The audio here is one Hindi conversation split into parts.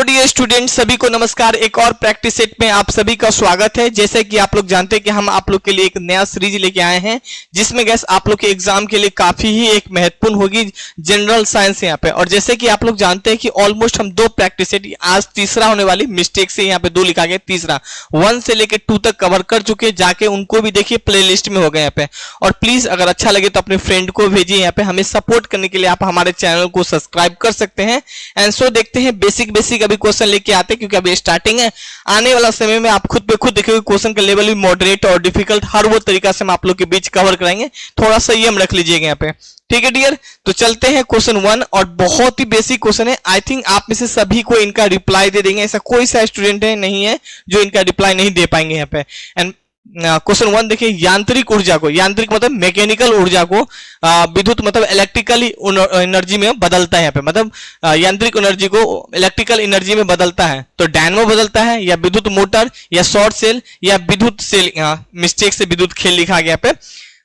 डियर स्टूडेंट, सभी को नमस्कार। एक और प्रैक्टिस सेट में आप सभी का स्वागत है। जैसे कि आप लोग जानते हैं कि हम आप लोग के लिए एक नया सीरीज लेके आए हैं, जिसमें गैस आप लोग के एग्जाम के लिए काफी ही एक महत्वपूर्ण होगी जनरल साइंस यहाँ पे। और जैसे कि आप लोग जानते हैं कि ऑलमोस्ट हम दो प्रैक्टिस सेट, आज तीसरा होने वाली, मिस्टेक से यहाँ पे दो लिखा गया, तीसरा 1 से लेकर 2 तक कवर कर चुके, जाके उनको भी देखिए प्ले लिस्ट में हो गए यहाँ पे। और प्लीज अगर अच्छा लगे तो अपने फ्रेंड को भेजिए यहाँ पे। हमें सपोर्ट करने के लिए आप हमारे चैनल को सब्सक्राइब कर सकते हैं। एंड सो देखते हैं बेसिक अभी क्वेश्चन लेके आते हैं, क्योंकि अभी स्टार्टिंग है। आने वाला समय में आप खुद पे खुद देखोगे क्वेश्चन का लेवल भी मॉडरेट और डिफिकल्ट हर वो तरीका से हम आप लोग के बीच कवर कराएंगे। थोड़ा सा ये हम रख लीजिएगा यहाँ पे, ठीक है डियर। तो चलते हैं क्वेश्चन 1, और बहुत ही बेसिक क्वेश्चन है। आई थिंक आप में से सभी को इनका रिप्लाई दे देंगे, ऐसा कोई सा स्टूडेंट है नहीं है जो इनका रिप्लाई नहीं दे पाएंगे यहाँ पे। एंड क्वेश्चन 1 देखिए, यांत्रिक ऊर्जा को, यांत्रिक मतलब मैकेनिकल ऊर्जा को विद्युत मतलब इलेक्ट्रिकल एनर्जी में बदलता है यहाँ पे। मतलब यांत्रिक एनर्जी को इलेक्ट्रिकल एनर्जी में बदलता है तो डायनमो बदलता है, या विद्युत मोटर, या शॉर्ट सेल, या विद्युत सेल। मिस्टेक से विद्युत खेल लिखा गया पे।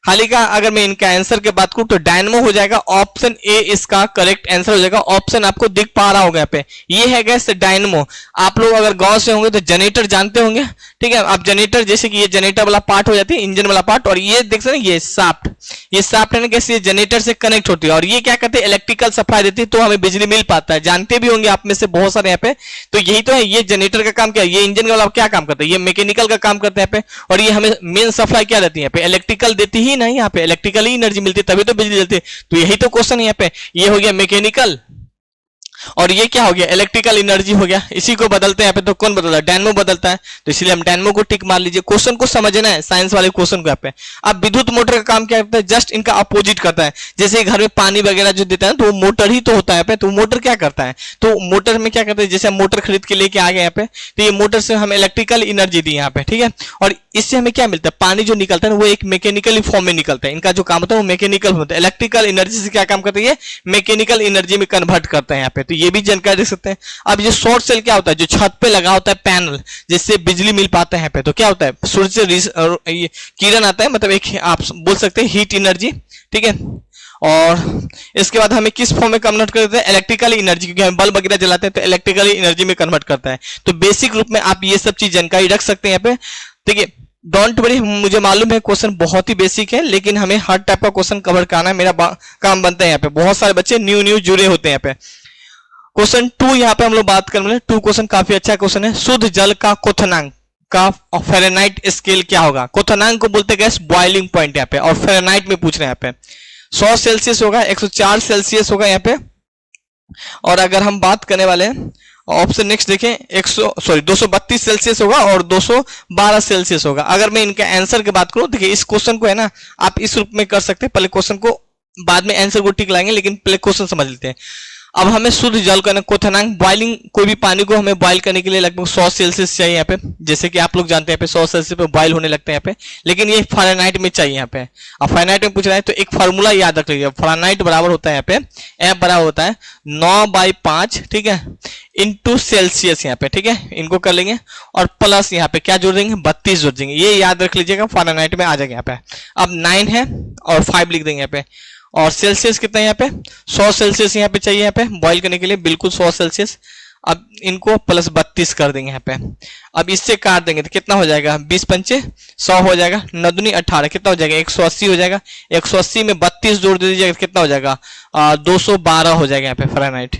हाल का अगर मैं इनका आंसर की बात करूं तो डायनमो हो जाएगा। ऑप्शन ए इसका करेक्ट आंसर हो जाएगा। ऑप्शन आपको दिख पा रहा होगा यहाँ पे, ये है गैस डायनमो। आप लोग अगर गौर से होंगे तो जनरेटर जानते होंगे, ठीक है। आप जनरेटर, जैसे कि ये जनरेटर वाला पार्ट हो जाती है, इंजन वाला पार्ट, और ये देख सकते हैं ये शाफ्ट, ये शाफ्ट है ना गैस, ये जनरेटर से कनेक्ट होती है, और ये क्या कहते हैं इलेक्ट्रिकल सप्लाई देती है, तो हमें बिजली मिल पाता है। जानते भी होंगे आप में से बहुत सारे यहाँ पे। तो यही तो है, ये जनरेटर का काम क्या है, ये इंजन वाला क्या काम करता है, ये मैकेनिकल का काम करता है यहाँ पे। और ये हमें मेन सप्लाई क्या देती है यहाँ पे, इलेक्ट्रिकल देती ही नहीं, यहाँ पे इलेक्ट्रिकल ही एनर्जी मिलती है, तभी तो बिजली चलती है। तो यही तो क्वेश्चन है यहाँ पे। ये हो गया मैकेनिकल, और ये क्या हो गया, इलेक्ट्रिकल एनर्जी हो गया। इसी को बदलते हैं यहाँ पे, तो कौन बदलता है, डायनमो बदलता है। तो इसलिए हम डायनमो को टिक मार लीजिए। क्वेश्चन को समझना है, साइंस वाले क्वेश्चन को यहाँ पे। अब विद्युत मोटर का काम क्या करता है, जस्ट इनका अपोजिट करता है। जैसे घर में पानी वगैरह जो देता है तो वो मोटर ही तो होता है यहाँ पे। तो मोटर क्या करता है, तो मोटर में क्या करता है, जैसे हम मोटर खरीद के लेके आ गए यहाँ पे, तो ये मोटर से हमें इलेक्ट्रिकल एनर्जी दी यहाँ पे, ठीक है। और इससे हमें क्या मिलता है, पानी जो निकलता है वो एक मैकेनिकल फॉर्म में निकलता है। इनका जो काम होता है वो मैकेनिकल होता है। इलेक्ट्रिकल एनर्जी से क्या काम करता है, ये मैकेनिकल एनर्जी में कन्वर्ट करता है यहाँ पे। तो ये भी जानकारी सकते हैं। अब ये शॉर्ट सेल क्या होता है, जो छत पे लगा होता है पैनल, जिससे बिजली मिल पाता है यहाँ पे। तो क्या होता है, सूर्य से किरण आता है, मतलब एक आप बोल सकते हैं हीट एनर्जी, ठीक है। और इसके बाद हमें किस फॉर्म में कन्वर्ट करते हैं, इलेक्ट्रिकल एनर्जी, क्योंकि हम बल्ब वगैरह जलाते हैं तो इलेक्ट्रिकल एनर्जी में कन्वर्ट करता है। तो बेसिक रूप में आप ये सब चीज जानकारी रख सकते हैं यहाँ पे, ठीक है। डोंट वरी, मुझे मालूम है क्वेश्चन बहुत ही बेसिक है, लेकिन हमें हर टाइप का क्वेश्चन कवर कराना है, मेरा काम बनता है यहाँ पे। बहुत सारे बच्चे न्यू जुड़े होते हैं यहाँ पे। क्वेश्चन 2 यहाँ पे हम लोग बात कर रहे हैं। 2 क्वेश्चन काफी अच्छा क्वेश्चन है। शुद्ध जल का क्वथनांक का फ़ारेनहाइट स्केल क्या होगा। क्वथनांक को बोलते हैं बॉइलिंग पॉइंट यहाँ पे, और फ़ारेनहाइट में पूछ रहे हैं यहाँ पे। 100 सेल्सियस होगा, 104 सेल्सियस होगा यहाँ पे। और अगर हम बात करने वाले हैं ऑप्शन नेक्स्ट देखें, 232 सेल्सियस होगा और 212 सेल्सियस होगा। अगर मैं इनका आंसर की बात करूं, देखिए इस क्वेश्चन को है ना आप इस रूप में कर सकते हैं। पहले क्वेश्चन को, बाद में आंसर को टिक लाएंगे, लेकिन पहले क्वेश्चन समझ लेते हैं। अब हमें शुद्ध जल का क्वथनांक, बॉइलिंग, कोई भी पानी को हमें बॉइल करने के लिए लगभग 100 सेल्सियस चाहिए यहाँ पे। जैसे कि आप लोग जानते हैं यहाँ पे 100 सेल्सियस पे बॉइल होने लगते हैं यहाँ पे, लेकिन ये फ़ारेनहाइट में चाहिए यहाँ पे। अब फ़ारेनहाइट में पूछ रहा है तो एक फार्मूला याद रख लीजिए। फ़ारेनहाइट बराबर होता है यहाँ पे, F बराबर होता है 9/5, ठीक है, इंटू सेल्सियस यहाँ पे, ठीक है। इनको कर लेंगे और प्लस यहाँ पे क्या जोड़ देंगे, 32 जोड़ देंगे। ये याद रख लीजिएगा, फ़ारेनहाइट में आ जाएगा यहाँ पे। अब 9 है और 5 लिख देंगे यहाँ पे। और सेल्सियस कितना है यहाँ पे, 100 सेल्सियस यहाँ पे चाहिए यहाँ पे बॉइल करने के लिए, बिल्कुल 100 सेल्सियस। अब इनको प्लस 32 कर देंगे यहाँ पे। अब इससे काट देंगे तो कितना हो जाएगा, 20×5 100 हो जाएगा, 9×2 18, कितना हो जाएगा, 180 हो जाएगा। 180 में 32 जोड़ दे दीजिएगा, कितना हो जाएगा, 212 हो जाएगा यहाँ पे फ़ारेनहाइट।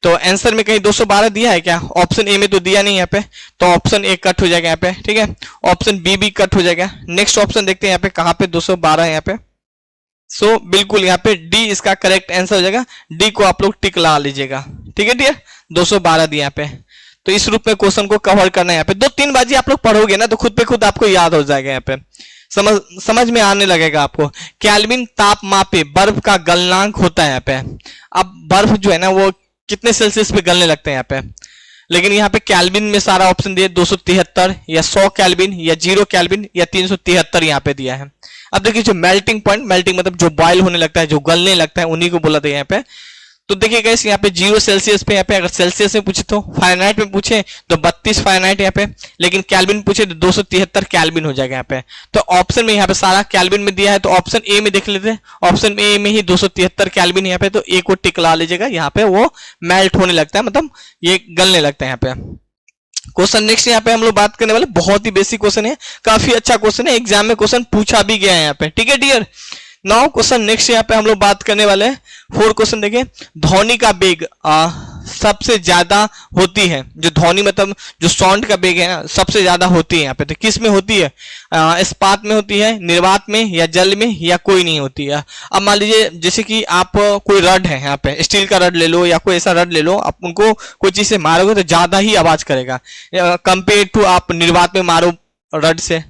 तो आंसर में कहीं 212 दिया है क्या, ऑप्शन ए में तो दिया नहीं यहाँ पे, तो ऑप्शन ए कट हो जाएगा यहाँ पे, ठीक है। ऑप्शन बी भी कट हो जाएगा। नेक्स्ट ऑप्शन देखते हैं यहाँ पे, कहाँ पे 212 है यहाँ पे। सो बिल्कुल यहाँ पे डी इसका करेक्ट आंसर हो जाएगा। डी को आप लोग टिक ला लीजिएगा, ठीक है डियर। 212 दिया यहाँ पे। तो इस रूप में क्वेश्चन को कवर करना है यहाँ पे। 2-3 बाजी आप लोग पढ़ोगे ना तो खुद पे खुद आपको याद हो जाएगा यहाँ पे, समझ में आने लगेगा आपको। केल्विन ताप मापे बर्फ का गलनांक होता है यहाँ पे। अब बर्फ जो है ना वो कितने सेल्सियस पे गलने लगते हैं यहाँ पे, लेकिन यहाँ पे केल्विन में सारा ऑप्शन दिया, 273 या 100 केल्विन या 0 केल्विन या 373 यहाँ पे दिया है। अब देखिए जो मेल्टिंग पॉइंट, मेल्टिंग मतलब जो बॉयल होने लगता है, जो गलने लगता है, उन्हीं को बोला था यहाँ पे। तो देखिए गाइस यहाँ पे 0 सेल्सियस पे, यहाँ पे अगर सेल्सियस में पूछे तो, फारेनहाइट में पूछे तो 32 फारेनहाइट यहाँ पे, लेकिन केल्विन पूछे तो 273 केल्विन हो जाएगा यहाँ पे। तो ऑप्शन में यहाँ पे सारा केल्विन में दिया है, तो ऑप्शन ए में देख लेते हैं। ऑप्शन ए में ही 273 केल्विन यहाँ पे, तो ए को टिक ला लीजिएगा। यहाँ पे वो मेल्ट होने लगता है, मतलब ये गलने लगता है यहाँ पे। क्वेश्चन नेक्स्ट यहाँ पे हम लोग बात करने वाले, बहुत ही बेसिक क्वेश्चन है, काफी अच्छा क्वेश्चन है, एग्जाम में क्वेश्चन पूछा भी गया है यहाँ पे, ठीक है डियर। नाउ क्वेश्चन नेक्स्ट यहाँ पे हम लोग बात करने वाले हैं 4 क्वेश्चन। देखिए, ध्वनि का वेग सबसे ज्यादा होती है, जो ध्वनि मतलब जो साउंड का वेग है ना, सबसे ज्यादा होती है यहाँ पे, तो किस में होती है? इस्पात में होती है, निर्वात में, या जल में, या कोई नहीं होती है। अब मान लीजिए जैसे कि आप कोई रड है यहाँ पे, स्टील का रड ले लो या कोई ऐसा रड ले लो, आप उनको कोई चीज से मारोगे तो ज्यादा ही आवाज करेगा कंपेयर टू आप निर्वात में मारो रड से,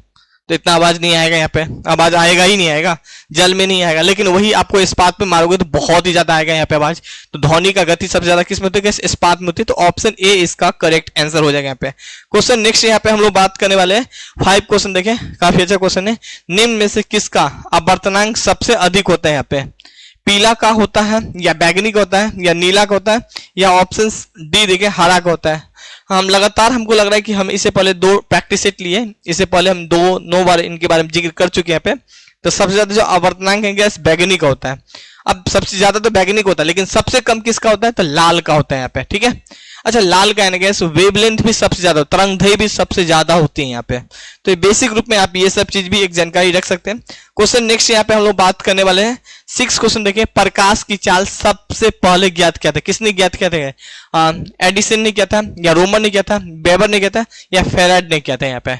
तो इतना आवाज नहीं आएगा, यहाँ पे आवाज आएगा ही नहीं आएगा, जल में नहीं आएगा। लेकिन वही आपको इस्पात में मारोगे तो बहुत ही ज्यादा आएगा यहाँ पे आवाज। तो ध्वनि का गति सबसे ज्यादा किस में होती है? इस्पात में होती है। तो ऑप्शन ए इसका करेक्ट आंसर हो जाएगा यहाँ पे। क्वेश्चन नेक्स्ट यहाँ पे हम लोग बात करने वाले हैं 5 क्वेश्चन। देखें, काफी अच्छा क्वेश्चन है। निम्न में से किसका अपवर्तनांक सबसे अधिक होता है? यहाँ पे पीला का होता है, या बैगनी का होता है, या नीला का होता है, या ऑप्शन डी देखिए हरा का होता है। हम लगातार, हमको लग रहा है कि हम इससे पहले 2 प्रैक्टिस सेट लिए, इससे पहले हम 9 बार इनके बारे में जिक्र कर चुके हैं यहाँ पे। तो सबसे ज्यादा जो अपवर्तनांक है गैस बैगनी का होता है। अब सबसे ज्यादा तो बैगनी का होता है, लेकिन सबसे कम किसका होता है? तो लाल का होता है यहाँ पे, ठीक है। अच्छा, लाल का है गैस वेवलेंथ भी सबसे ज्यादा, तरंगदैर्घ्य भी सबसे ज्यादा होती है यहाँ पे। तो बेसिक रूप में आप ये सब चीज भी एक जानकारी रख सकते हैं। क्वेश्चन नेक्स्ट यहाँ पे हम लोग बात करने वाले हैं 6 क्वेश्चन। देखिए, प्रकाश की चाल सबसे पहले ज्ञात किया था? किसने ज्ञात किया था? एडिसन ने किया था, या रोमन ने किया था, वेबर ने किया था, या फेराड ने किया था? यहाँ पे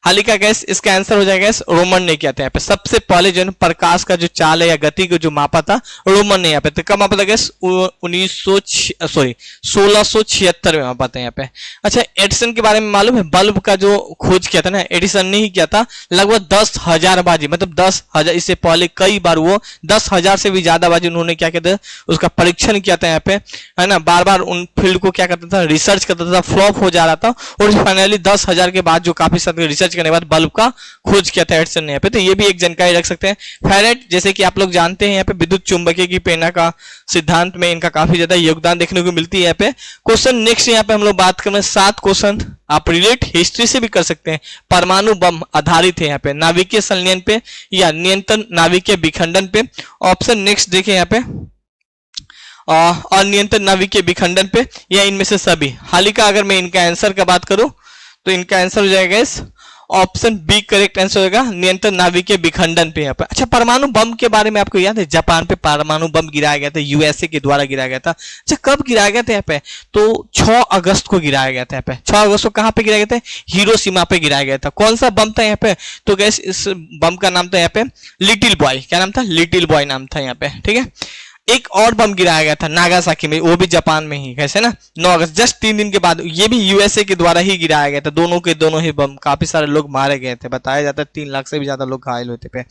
हालिका गैस इसका आंसर हो जाएगा रोमन ने किया था। यहाँ पे सबसे पहले जो है प्रकाश का जो चाल है या गति को जो मापा था रोमन ने यहाँ पे। तो कब मापा था गैस? 1676 में मापा था यहाँ पे। अच्छा, एडिसन के बारे में मालूम है? बल्ब का जो खोज किया था ना, एडिसन ने ही किया था। लगभग 10,000 बाजी, मतलब 10,000, इससे पहले कई बार वो 10,000 से भी ज्यादा बाजी उन्होंने क्या किया था, उसका परीक्षण किया था यहाँ पे, है ना। बार बार उन फील्ड को क्या करता था, रिसर्च करता था, फ्लॉप हो जा रहा था, और फाइनली 10,000 के बाद जो काफी सारे रिसर्च करने के बाद बल्ब का खोज किया था एडिसन ने यहाँ पे। तो ये भी एक जानकारी रख सकते हैं। फेराडे, जैसे कि आप लोग जानते हैं, यहाँ पे विद्युत चुंबकीय की प्रेरणा का सिद्धांत में इनका काफी ज्यादा योगदान देखने को मिलती है यहाँ पे। क्वेश्चन नेक्स्ट यहाँ पे हम लोग बात करें 7 क्वेश्चन, आप रिलेट हिस्ट्री से भी कर सकते हैं। परमाणु बम आधारित है यहाँ पे, नाभिकीय संलयन पे, या नियंत्रण नाभिकीय विखंडन पे। ऑप्शन नेक्स्ट देखिए यहाँ पे, अनियंत्रित नाभिकीय विखंडन पे, या इनमें से सभी। हालिका अगर मैं इनका आंसर का बात करूं तो इनका आंसर हो जाएगा इस ऑप्शन बी करेक्ट आंसर होगा, नियंत्रण नाभिकीय विखंडन पे यहाँ पे। अच्छा, परमाणु बम के बारे में आपको याद है? जापान पे परमाणु बम गिराया गया था, यूएसए के द्वारा गिराया गया था। अच्छा, कब गिराया गया था यहाँ पे? तो 6 अगस्त को गिराया गया था यहाँ पे। 6 अगस्त को कहाँ पे गिराया गया था? हिरोशिमा पे गिराया गया था। कौन सा बम था यहाँ पे? तो गैस इस बम का नाम था यहाँ पे लिटिल बॉय। क्या नाम था? लिटिल बॉय नाम था यहाँ पे, ठीक है। एक और बम गिराया गया था नागासाकी में, वो भी जापान में ही, कैसे ना, 9 अगस्त, जस्ट 3 दिन के बाद। ये भी यूएसए के द्वारा ही गिराया गया था। दोनों के दोनों ही बम, काफी सारे लोग मारे गए थे। बताया जाता है 3 लाख से भी ज्यादा लोग घायल होते पे,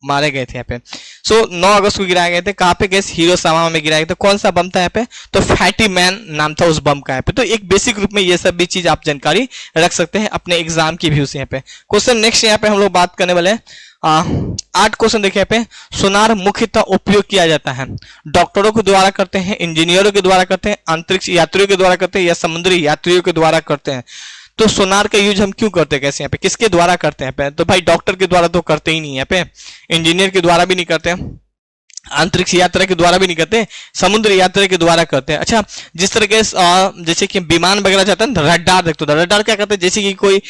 मारे गए थे यहाँ पे। सो 9 अगस्त को गिराए गए थे। कहाँ पे गए? हिरोशिमा में गिराया गया था। कौन सा बम था यहाँ पे? तो फैटी मैन नाम था उस बम का यहाँ पे। तो एक बेसिक रूप में ये सब भी चीज आप जानकारी रख सकते हैं अपने एग्जाम की व्यू से यहाँ पे। क्वेश्चन नेक्स्ट यहाँ पे हम लोग बात करने वाले हैं 8 क्वेश्चन देखिए यहाँ पे। सोनार मुख्यतः उपयोग किया जाता है, डॉक्टरों के द्वारा करते हैं, इंजीनियरों के द्वारा करते हैं, अंतरिक्ष यात्रियों के द्वारा करते हैं, या समुद्री यात्रियों के द्वारा करते हैं। तो सोनार का यूज हम क्यों करते हैं, कैसे यहाँ पे, किसके द्वारा करते हैं पे? तो भाई डॉक्टर के द्वारा तो करते ही नहीं है पे, इंजीनियर के द्वारा भी नहीं करते हैं, अंतरिक्ष यात्रा के द्वारा भी नहीं करते, समुद्र यात्रा के द्वारा करते हैं। अच्छा, जिस तरह के जैसे कि विमान वगैरह जाता है ना, रडार देखते हो, रडार क्या करते हैं? जैसे कि कोई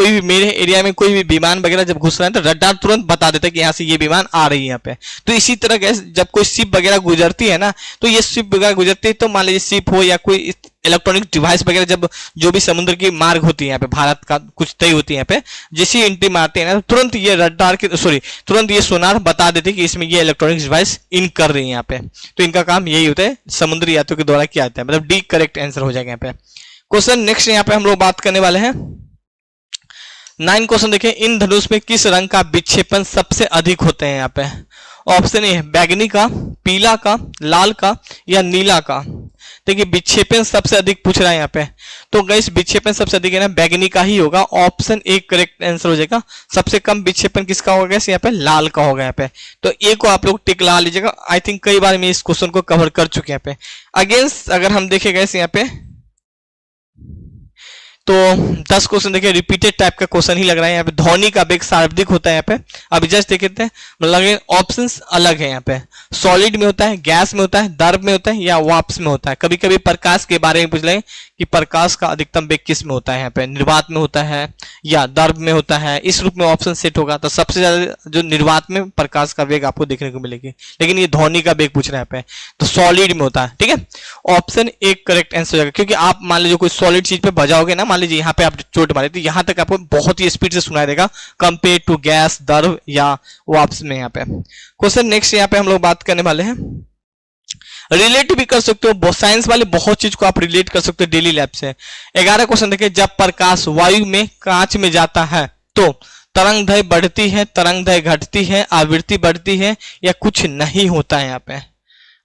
भी मेरे एरिया में कोई भी विमान वगैरह जब घुस रहा है तो रडार तुरंत बता देता है कि यहाँ से ये विमान आ रही है यहाँ पे। तो इसी तरह के जब कोई शिप वगैरह गुजरती है ना, तो ये शिप वगैरह गुजरती है, तो मान लीजिए शिप हो या कोई इलेक्ट्रॉनिक डिवाइस वगैरह, जब जो भी समुद्र की मार्ग होती है यहाँ पे, भारत का कुछ तय होती है यहाँ पे, जैसे ही एंट्री मारते हैं ना, तो तुरंत ये रडार के तुरंत ये सोनार बता देते हैं कि इसमें ये इलेक्ट्रॉनिक डिवाइस इन कर रही है यहाँ पे। तो इनका काम यही होता है, समुद्री यात्रियों के द्वारा किया जाता है। मतलब डी करेक्ट आंसर हो जाएगा यहाँ पे। क्वेश्चन नेक्स्ट यहाँ पे हम लोग बात करने वाले हैं 9 क्वेश्चन देखें। इन धनुष में किस रंग का विक्षेपण सबसे अधिक होते हैं यहाँ पे? ऑप्शन ए है बैगनी का, पीला का, लाल का, या नीला का। देखिए विक्षेपण सबसे अधिक पूछ रहा है यहाँ पे, तो गाइस विक्षेपण सबसे अधिक है ना बैगनी का ही होगा, ऑप्शन ए करेक्ट आंसर हो जाएगा। सबसे कम विक्षेपण किसका होगा गाइस, यहाँ पे लाल का होगा यहाँ पे, तो ए को आप लोग टिक लगा लीजिएगा। आई थिंक कई बार मैं इस क्वेश्चन को कवर कर चुके हैं यहाँ पे। अगेंस्ट अगर हम देखें गाइस यहाँ पे तो 10 क्वेश्चन देखिए रिपीटेड टाइप का क्वेश्चन ही लग रहा है यहाँ पे। ध्वनि का वेग सर्वाधिक होता है यहाँ पे, अभी जस्ट देख लेते हैं, मतलब ऑप्शंस अलग है यहाँ पे। सॉलिड में होता है, गैस में होता है, द्रव में होता है या वाष्प में होता है। कभी कभी प्रकाश के बारे में पूछ लें कि प्रकाश का अधिकतम वेग किस में होता है, यहाँ पे निर्वात में होता है या द्रव में होता है, इस रूप में ऑप्शन सेट होगा। तो सबसे ज्यादा जो निर्वात में प्रकाश का वेग आपको देखने को मिलेगी, लेकिन ये ध्वनि का वेग पूछ रहे हैं यहाँ पे, तो सॉलिड में होता है। ठीक है, ऑप्शन एक करेक्ट आंसर हो जाएगा, क्योंकि आप मान लीजिए कोई सॉलिड चीज पे बजाओगे ना, मान लीजिए यहाँ पे आप चोट मारे तो यहाँ तक आपको बहुत ही स्पीड से सुनाई देगा कंपेयर टू गैस, द्रव या वाष्प में। यहाँ पे क्वेश्चन नेक्स्ट यहाँ पे हम लोग बात करने वाले हैं, रिलेट भी कर सकते हो, साइंस वाले बहुत चीज को आप रिलेट कर सकते हो डेली लाइफ से। 11 क्वेश्चन देखिए, जब प्रकाश वायु में कांच में जाता है तो तरंगदैर्घ्य बढ़ती है, तरंगदैर्घ्य घटती है, आवृत्ति बढ़ती है या कुछ नहीं होता है यहाँ पे।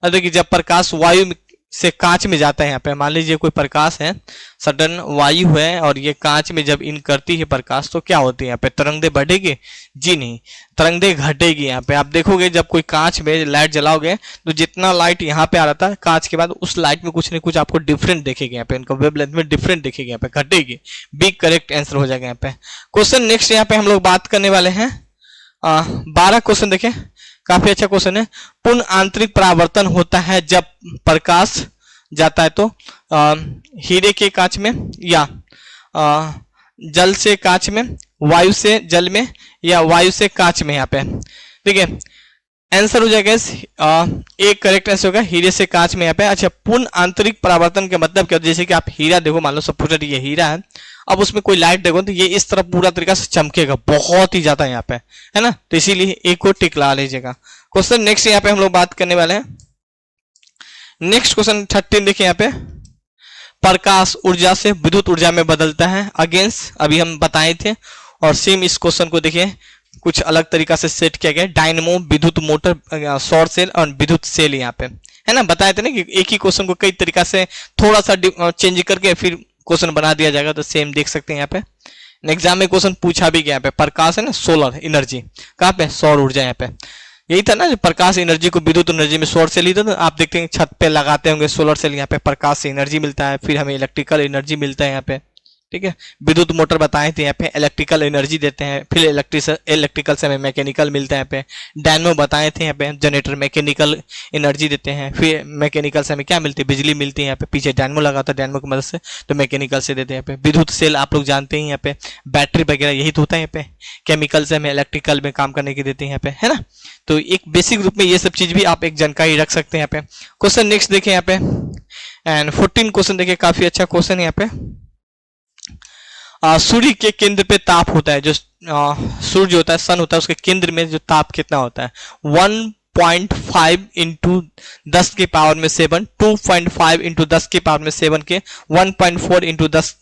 देखिए जब प्रकाश वायु से कांच में जाता है, यहाँ पे मान लीजिए कोई प्रकाश है, सडन वायु है और ये कांच में जब इन करती है प्रकाश, तो क्या होती है यहाँ पे, तरंगदैर्घ्य बढ़ेगी? जी नहीं, तरंगदैर्घ्य घटेगी। यहाँ पे आप देखोगे जब कोई कांच में लाइट जलाओगे तो जितना लाइट यहाँ पे आ रहा था कांच के बाद, उस लाइट में कुछ न कुछ आपको डिफरेंट देखेगा, यहाँ पे इनका वेवलेंथ में डिफरेंट देखेगा, यहाँ पे घटेगी। बी करेक्ट आंसर हो जाएगा यहाँ पे। क्वेश्चन नेक्स्ट यहाँ पे हम लोग बात करने वाले हैं 12 क्वेश्चन देखें, काफी अच्छा क्वेश्चन है। पूर्ण आंतरिक परावर्तन होता है जब प्रकाश जाता है तो हीरे के कांच में या जल से कांच में, वायु से जल में या वायु से कांच में। यहाँ पे ठीक है, आंसर हो जाएगा एक करेक्ट आंसर होगा हीरे से कांच में यहाँ पे। अच्छा, पूर्ण आंतरिक परावर्तन का मतलब क्या, जैसे कि आप हीरा देखो, मान लो सपोज ये हीरा है, अब उसमें कोई लाइट देखो तो ये इस तरफ पूरा तरीका से चमकेगा बहुत ही ज्यादा यहाँ पे, है ना, तो इसीलिए एक को टिक ला लीजिएगा। क्वेश्चन नेक्स्ट यहाँ पे हम लोग बात करने वाले हैं, नेक्स्ट क्वेश्चन 13 देखिए यहाँ पे, प्रकाश ऊर्जा से विद्युत ऊर्जा में बदलता है, अगेंस्ट अभी हम बताए थे। और सेम इस क्वेश्चन को देखिए कुछ अलग तरीका से सेट किया गया, डायनेमो, विद्युत मोटर, सौर सेल और विद्युत सेल यहाँ पे, है ना, बताए थे ना कि एक ही क्वेश्चन को कई तरीका से थोड़ा सा चेंज करके फिर क्वेश्चन बना दिया जाएगा। तो सेम देख सकते हैं यहाँ पे एग्जाम में क्वेश्चन पूछा भी गया, यहाँ पे प्रकाश है ना, सोलर एनर्जी, कहाँ पे, सौर ऊर्जा, यहाँ पे यही था ना, जो प्रकाश एनर्जी को विद्युत एनर्जी में सौर सेल ही था, तो आप देखते हैं छत पे लगाते होंगे सोलर सेल, यहाँ पे प्रकाश से एनर्जी मिलता है, फिर हमें इलेक्ट्रिकल एनर्जी मिलता है यहाँ पे। ठीक है, विद्युत मोटर बताए थे, यहाँ पे इलेक्ट्रिकल एनर्जी देते हैं, फिर इलेक्ट्रिकल से हमें मैकेनिकल मिलता है। यहाँ पे डायनो बताए थे, यहाँ पे जनरेटर मैकेनिकल एनर्जी देते हैं, फिर मैकेनिकल से हमें क्या मिलती है, बिजली मिलती है। यहाँ पे पीछे डायनो लगा था, डायनो की मदद से, तो मैकेनिकल से देते हैं। यहाँ पे विद्युत सेल आप लोग जानते हैं, यहाँ पे बैटरी वगैरह यही तो होता है। यहाँ पे केमिकल से हमें इलेक्ट्रिकल में काम करने की देते हैं यहाँ पे, है ना, तो एक बेसिक रूप में ये सब चीज भी आप एक जानकारी रख सकते हैं यहाँ पे। क्वेश्चन नेक्स्ट देखें यहाँ पे, एंड 14 क्वेश्चन देखिए, काफी अच्छा क्वेश्चन है यहाँ पे। सूर्य के केंद्र पे ताप होता है, जो सूर्य होता है, सन होता है, उसके केंद्र में जो ताप कितना होता है, 1.5 इंटू 10 के पावर में 7, 2.5 इंटू 10 के पावर में 7 के, 1.4 इंटू 10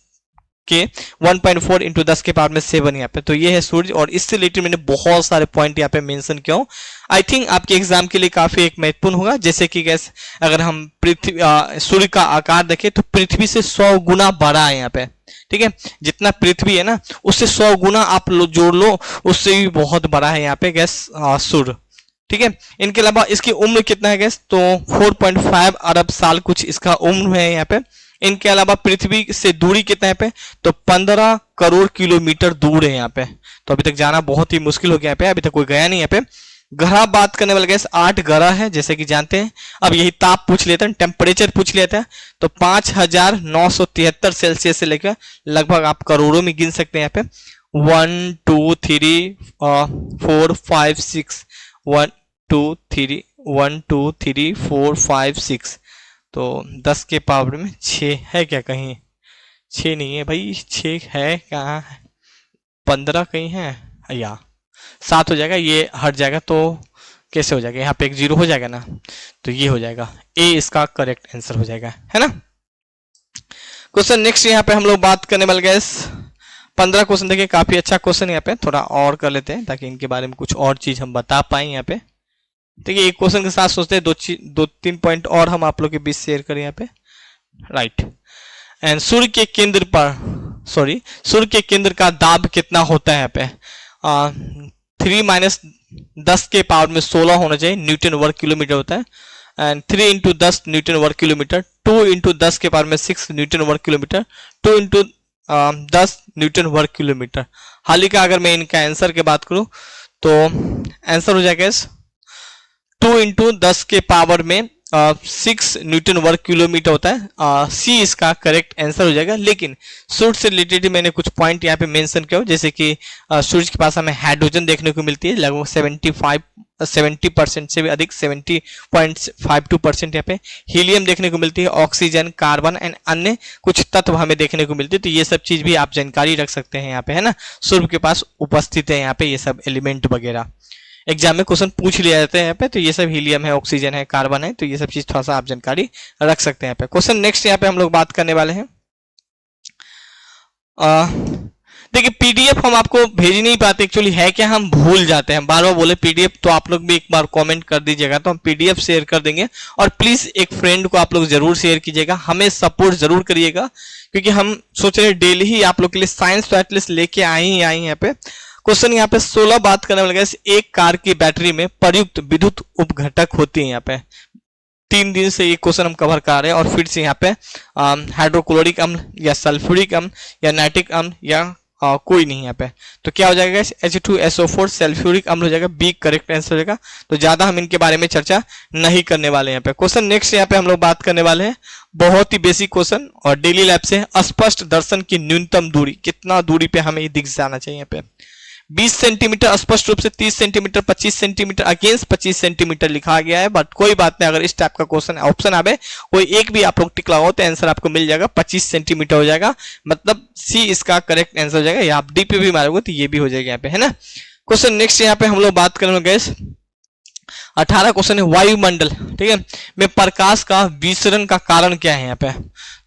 के 1.4 इंटू 10 के पावर में 7 यहाँ पे। तो ये है सूर्य, और इससे रिलेटेड मैंने बहुत सारे पॉइंट यहाँ पे मेंशन किया हूँ। आई थिंक आपके एग्जाम के लिए काफी एक महत्वपूर्ण होगा। जैसे कि गैस अगर हम पृथ्वी सूर्य का आकार देखें तो पृथ्वी से 100 गुना बड़ा है यहाँ पे। ठीक है, जितना पृथ्वी है ना उससे 100 गुना आप जोड़ लो, उससे भी बहुत बड़ा है यहाँ पे गैस सूर्य। ठीक है, इनके अलावा इसकी उम्र कितना है गैस, तो 4.5 अरब साल कुछ इसका उम्र है यहाँ पे। इनके अलावा पृथ्वी से दूरी कितना है पे, तो 15 करोड़ किलोमीटर दूर है यहाँ पे। तो अभी तक जाना बहुत ही मुश्किल हो गया यहाँ पे, अभी तक कोई गया नहीं यहाँ पे। ग्रह बात करने वाले गैस 8 ग्रह है जैसे कि जानते हैं। अब यही ताप पूछ लेते हैं, टेम्परेचर पूछ लेते हैं, तो 5973 सेल्सियस से लेकर लगभग आप करोड़ों में गिन सकते हैं यहाँ पे। 1 2 3 4 5 6 1 2 3 1 2 3 4 5 6, तो 10 के पावर में 6 है क्या, कहीं 6 नहीं है भाई, 6 है कहाँ, 15 कहीं है या 7 हो जाएगा, ये हट जाएगा तो कैसे हो जाएगा, यहाँ पे एक 0 हो जाएगा ना, तो ये हो जाएगा ए, इसका करेक्ट आंसर हो जाएगा, है ना। क्वेश्चन नेक्स्ट यहाँ पे हम लोग बात करने वाले गैस 15 क्वेश्चन देखिए, काफी अच्छा क्वेश्चन यहाँ पे, थोड़ा और कर लेते हैं ताकि इनके बारे में कुछ और चीज हम बता पाए यहाँ पे। देखिए एक क्वेश्चन के साथ सोचते हैं 2-3 पॉइंट और हम आप लोग के बीच शेयर करें यहाँ पे। राइट। एंड सूर्य के केंद्र पर सूर्य के केंद्र का दाब कितना होता है यहाँ पे? 3 - 10 के पावर में 16 होना चाहिए न्यूटन वर्ग किलोमीटर होता है। एंड 3 × 10 न्यूटन वर्ग किलोमीटर, 2 × 10 के पावर में 6 न्यूटन वर्ग किलोमीटर, 2 × 10 न्यूटन वर्ग किलोमीटर। हाल ही का अगर मैं इनका आंसर की बात करूं तो आंसर हो जाएगा 2 × 10 के पावर में 6 न्यूटन वर्ग किलोमीटर होता है। सी इसका करेक्ट आंसर हो जाएगा। लेकिन सूर्य से रिलेटेड मैंने कुछ पॉइंट यहाँ पे मेंशन किया, जैसे कि सूर्य के पास हमें हाइड्रोजन देखने को मिलती है लगभग 70% से भी अधिक, 70.52% यहाँ पे हीलियम देखने को मिलती है, ऑक्सीजन, कार्बन एंड अन्य कुछ तत्व हमें देखने को मिलती है। तो ये सब चीज भी आप जानकारी रख सकते हैं यहाँ पे, है ना। सूर्य के पास उपस्थित है यहाँ पे ये सब एलिमेंट वगैरह, एग्जाम में क्वेश्चन पूछ लिया जाता है यहाँ पे। तो ये सब हीलियम है, ऑक्सीजन है, कार्बन है, तो ये सब चीज थोड़ा सा आप जानकारी रख सकते हैं यहाँ पे। क्वेश्चन नेक्स्ट यहाँ पे हम लोग बात करने वाले हैं। देखिए पीडीएफ हम आपको भेज नहीं पाते, एक्चुअली है क्या, हम भूल जाते हैं, बार बार बोले पीडीएफ, तो आप लोग भी एक बार कमेंट कर दीजिएगा तो हम पीडीएफ शेयर कर देंगे। और प्लीज एक फ्रेंड को आप लोग जरूर शेयर कीजिएगा, हमें सपोर्ट जरूर करिएगा, क्योंकि हम सोच रहे हैं डेली ही आप लोग के लिए साइंस तो एटलीस्ट लेके आए ही यहाँ पे। क्वेश्चन यहाँ पे 16 बात करने वाले, एक कार की बैटरी में प्रयुक्त विद्युत उपघटक होती है यहाँ पे। 3 दिन से ये क्वेश्चन हम कवर कर रहे हैं और फिर से यहाँ पे हाइड्रोक्लोरिक अम्ल या सल्फ्यूरिक अम्ल या नाइट्रिक अम्ल या कोई नहीं यहाँ पे। तो क्या हो जाएगा H2SO4 सल्फ्यूरिक अम्ल हो जाएगा, बी करेक्ट आंसर हो जाएगा। तो ज्यादा हम इनके बारे में चर्चा नहीं करने वाले यहाँ पे। क्वेश्चन नेक्स्ट यहाँ पे हम लोग बात करने वाले हैं, बहुत ही बेसिक क्वेश्चन और डेली लाइफ से। अस्पष्ट दर्शन की न्यूनतम दूरी, कितना दूरी पे हमें दिख जाना चाहिए यहाँ पे? 20 सेंटीमीटर स्पष्ट रूप से, 30 सेंटीमीटर, 25 सेंटीमीटर अगेंस्ट 25 सेंटीमीटर लिखा गया है, बट कोई बात नहीं, अगर इस टाइप का क्वेश्चन ऑप्शन आवे कोई एक भी आप लोग टिक लगाओ तो आंसर आपको मिल जाएगा, 25 सेंटीमीटर हो जाएगा, मतलब सी इसका करेक्ट आंसर हो जाएगा। या आप डी पे भी मारोगे तो ये भी हो जाएगा यहाँ पे, है ना। क्वेश्चन नेक्स्ट यहाँ पे हम लोग बात करेंगे गैस 18 क्वेश्चन है, वायुमंडल, ठीक है, में प्रकाश का विसरण का कारण क्या है यहाँ पे?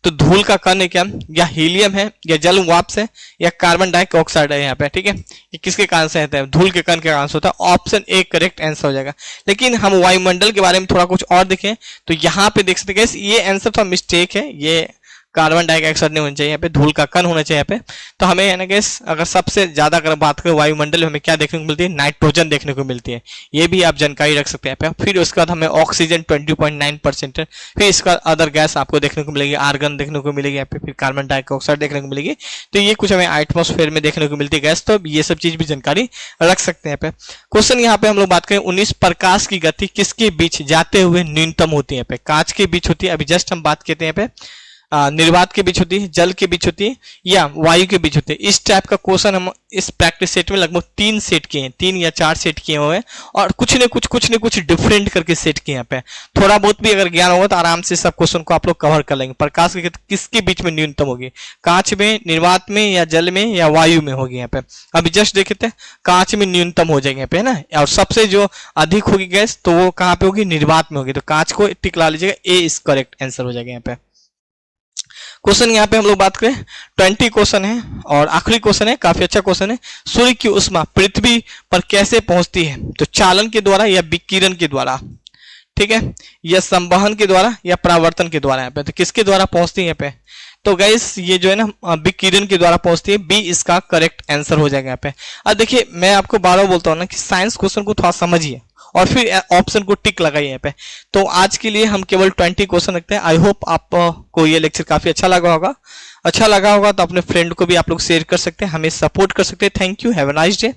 तो धूल का कण है क्या, या हीलियम है, या जल वाष्प है, या कार्बन डाइऑक्साइड है यहाँ पे, ठीक है। ये किसके कारण से होता है? धूल के कण के कारण से होता है। ऑप्शन ए करेक्ट आंसर हो जाएगा। लेकिन हम वायुमंडल के बारे में थोड़ा कुछ और देखें तो यहाँ पे देख सकते हैं ये आंसर थोड़ा मिस्टेक है, ये कार्बन डाइऑक्साइड नहीं होना चाहिए यहाँ पे, धूल का कण होना चाहिए यहाँ पे। तो हमें है ना गैस, अगर सबसे ज्यादा अगर बात करें वायुमंडल में हमें क्या देखने को मिलती है? नाइट्रोजन देखने को मिलती है, ये भी आप जानकारी रख सकते हैं यहाँ पे। फिर उसके बाद हमें ऑक्सीजन 20.9% है, फिर इसका अदर गैस आपको देखने को मिलेगी, आर्गन देखने को मिलेगी यहाँ पे, फिर कार्बन डाइऑक्साइड देखने को मिलेगी। तो ये कुछ हमें एटमॉस्फेयर में देखने को मिलती है गैस, तो ये सब चीज भी जानकारी रख सकते हैं यहाँ पे। क्वेश्चन यहाँ पे हम लोग बात करें 19 प्रकाश की गति किसके बीच जाते हुए न्यूनतम होती है यहाँ पे? कांच के बीच होती है, अभी जस्ट हम बात करते हैं यहाँ पे, निर्वात के बीच होती है, जल के बीच होती है, या वायु के बीच होती है। इस टाइप का क्वेश्चन हम इस प्रैक्टिस सेट में लगभग 3 सेट किए हैं, 3 या 4 सेट किए हुए हैं, और कुछ न कुछ डिफरेंट करके सेट किए यहाँ पे। थोड़ा बहुत भी अगर ज्ञान होगा तो आराम से सब क्वेश्चन को आप लोग कवर कर लेंगे। प्रकाश की गति किसके बीच में न्यूनतम होगी? कांच में, निर्वात में, या जल में, या वायु में होगी यहाँ पे। अभी जस्ट देखे थे, कांच में न्यूनतम हो जाएंगे यहाँ पे, है ना। और सबसे जो अधिक होगी गैस तो वो कहाँ पे होगी? निर्वात में होगी। तो कांच को टिक ला लीजिएगा, ए इस करेक्ट आंसर हो जाएगा यहाँ पे। क्वेश्चन यहाँ पे हम लोग बात करें 20 क्वेश्चन है और आखिरी क्वेश्चन है, काफी अच्छा क्वेश्चन है। सूर्य की ऊष्मा पृथ्वी पर कैसे पहुंचती है? तो चालन के द्वारा, या विकिरण के द्वारा, ठीक है, या संवहन के द्वारा, या परावर्तन के द्वारा। यहाँ पे तो किसके द्वारा पहुंचती है यहाँ पे? तो गाइस ये जो है ना विकिरण के द्वारा पहुंचती है, बी इसका करेक्ट आंसर हो जाएगा यहाँ पे। अब देखिए मैं आपको बार बार बोलता हूँ ना कि साइंस क्वेश्चन को थोड़ा समझिए और फिर ऑप्शन को टिक लगाइए यहाँ पे। तो आज के लिए हम केवल 20 क्वेश्चन रखते हैं। आई होप आपको ये लेक्चर काफी अच्छा लगा होगा। तो अपने फ्रेंड को भी आप लोग शेयर कर सकते हैं, हमें सपोर्ट कर सकते हैं। Thank you, have a nice day.